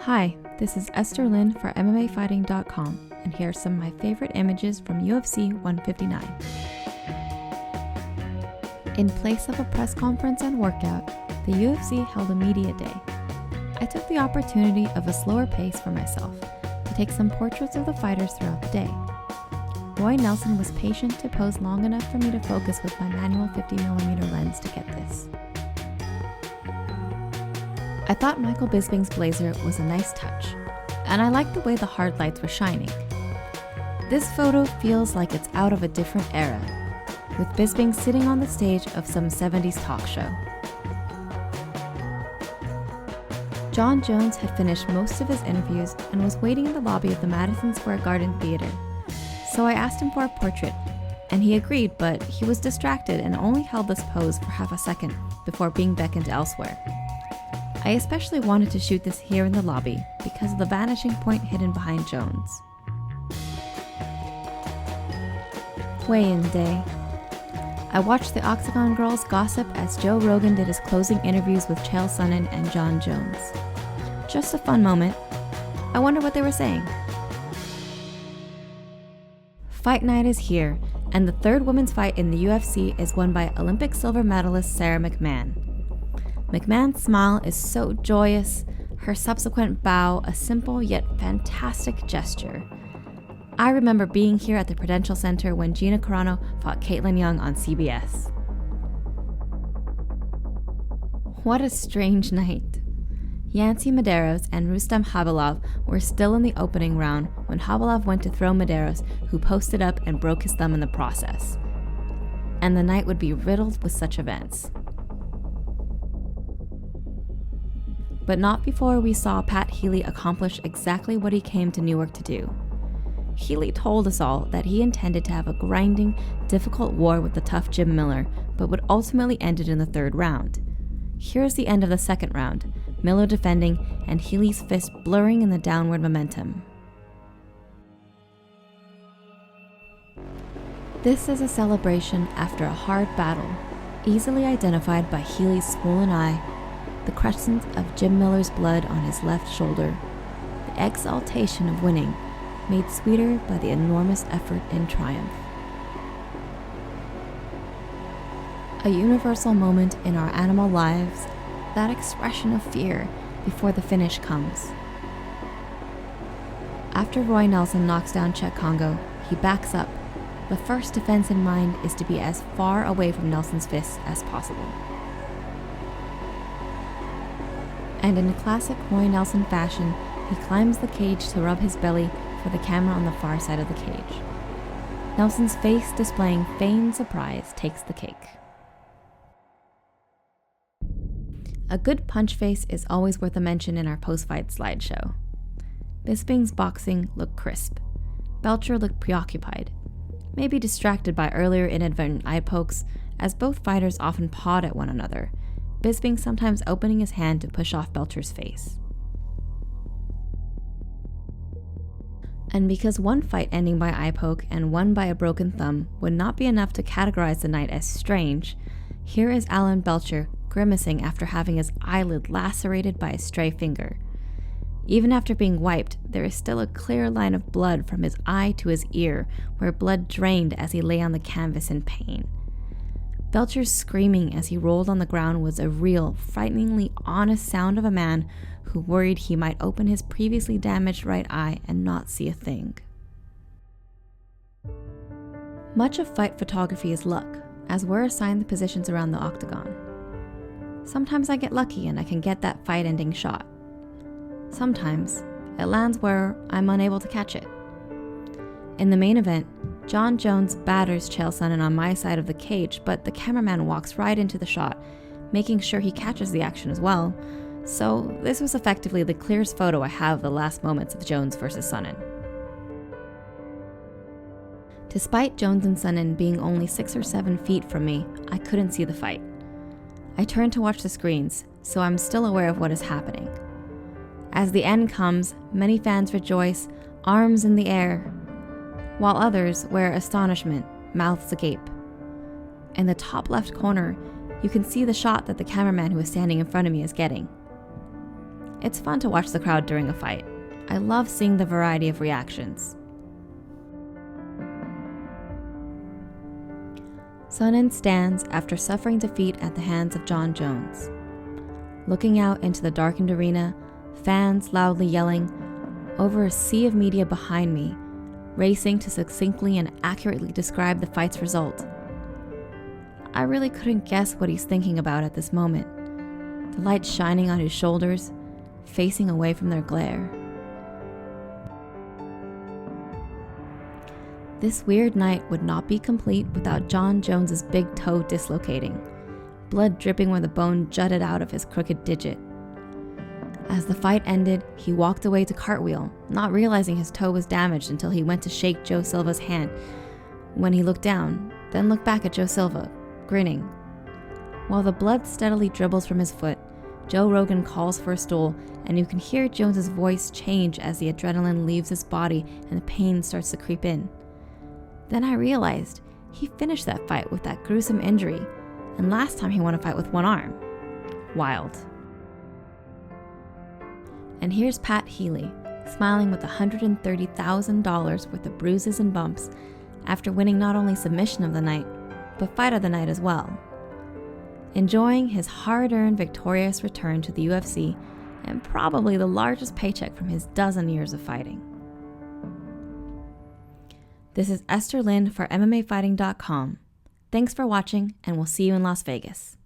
Hi, this is Esther Lynn for MMAfighting.com, and here are some of my favorite images from UFC 159. In place of a press conference and workout, the UFC held a media day. I took the opportunity of a slower pace for myself to take some portraits of the fighters throughout the day. Roy Nelson was patient to pose long enough for me to focus with my manual 50mm lens to get this. I thought Michael Bisping's blazer was a nice touch, and I liked the way the hard lights were shining. This photo feels like it's out of a different era, with Bisping sitting on the stage of some 70s talk show. Jon Jones had finished most of his interviews and was waiting in the lobby of the Madison Square Garden Theater, so I asked him for a portrait, and he agreed, but he was distracted and only held this pose for half a second before being beckoned elsewhere. I especially wanted to shoot this here in the lobby because of the vanishing point hidden behind Jones. Weigh-in day. I watched the Octagon girls gossip as Joe Rogan did his closing interviews with Chael Sonnen and Jon Jones. Just a fun moment. I wonder what they were saying. Fight night is here, and the third women's fight in the UFC is won by Olympic silver medalist Sarah McMahon. McMahon's smile is so joyous, her subsequent bow a simple yet fantastic gesture. I remember being here at the Prudential Center when Gina Carano fought Caitlin Young on CBS. What a strange night. Yancy Medeiros and Rustam Khabilov were still in the opening round when Khabilov went to throw Medeiros, who posted up and broke his thumb in the process. And the night would be riddled with such events. But not before we saw Pat Healy accomplish exactly what he came to Newark to do. Healy told us all that he intended to have a grinding, difficult war with the tough Jim Miller, but would ultimately end it in the third round. Here's the end of the second round, Miller defending and Healy's fist blurring in the downward momentum. This is a celebration after a hard battle, easily identified by Healy's swollen eye, the crescent of Jim Miller's blood on his left shoulder, the exaltation of winning, made sweeter by the enormous effort and triumph. A universal moment in our animal lives, that expression of fear before the finish comes. After Roy Nelson knocks down Cheick Kongo, he backs up. The first defense in mind is to be as far away from Nelson's fists as possible. And in classic Roy Nelson fashion, he climbs the cage to rub his belly for the camera on the far side of the cage. Nelson's face displaying feigned surprise takes the cake. A good punch face is always worth a mention in our post-fight slideshow. Bisping's boxing looked crisp. Belcher looked preoccupied, maybe distracted by earlier inadvertent eye pokes, as both fighters often pawed at one another, Bisping sometimes opening his hand to push off Belcher's face. And because one fight ending by eye poke and one by a broken thumb would not be enough to categorize the night as strange, here is Alan Belcher grimacing after having his eyelid lacerated by a stray finger. Even after being wiped, there is still a clear line of blood from his eye to his ear, where blood drained as he lay on the canvas in pain. Belcher's screaming as he rolled on the ground was a real, frighteningly honest sound of a man who worried he might open his previously damaged right eye and not see a thing. Much of fight photography is luck, as we're assigned the positions around the octagon. Sometimes I get lucky and I can get that fight-ending shot. Sometimes it lands where I'm unable to catch it. In the main event, Jon Jones batters Chael Sonnen on my side of the cage, but the cameraman walks right into the shot, making sure he catches the action as well. So this was effectively the clearest photo I have of the last moments of Jones versus Sonnen. Despite Jones and Sonnen being only 6 or 7 feet from me, I couldn't see the fight. I turned to watch the screens, so I'm still aware of what is happening. As the end comes, many fans rejoice, arms in the air, while others wear astonishment, mouths agape. In the top left corner, you can see the shot that the cameraman who is standing in front of me is getting. It's fun to watch the crowd during a fight. I love seeing the variety of reactions. Sonnen stands after suffering defeat at the hands of Jon Jones. Looking out into the darkened arena, fans loudly yelling, over a sea of media behind me, racing to succinctly and accurately describe the fight's result. I really couldn't guess what he's thinking about at this moment. The light shining on his shoulders, facing away from their glare. This weird night would not be complete without Jon Jones's big toe dislocating, blood dripping where the bone jutted out of his crooked digit. As the fight ended, he walked away to cartwheel, not realizing his toe was damaged until he went to shake Joe Silva's hand. When he looked down, then looked back at Joe Silva, grinning. While the blood steadily dribbles from his foot, Joe Rogan calls for a stool, and you can hear Jones's voice change as the adrenaline leaves his body and the pain starts to creep in. Then I realized he finished that fight with that gruesome injury, and last time he won a fight with one arm. Wild. And here's Pat Healy, smiling with $130,000 worth of bruises and bumps after winning not only submission of the night, but fight of the night as well. Enjoying his hard-earned victorious return to the UFC and probably the largest paycheck from his dozen years of fighting. This is Esther Lynn for MMAfighting.com. Thanks for watching, and we'll see you in Las Vegas.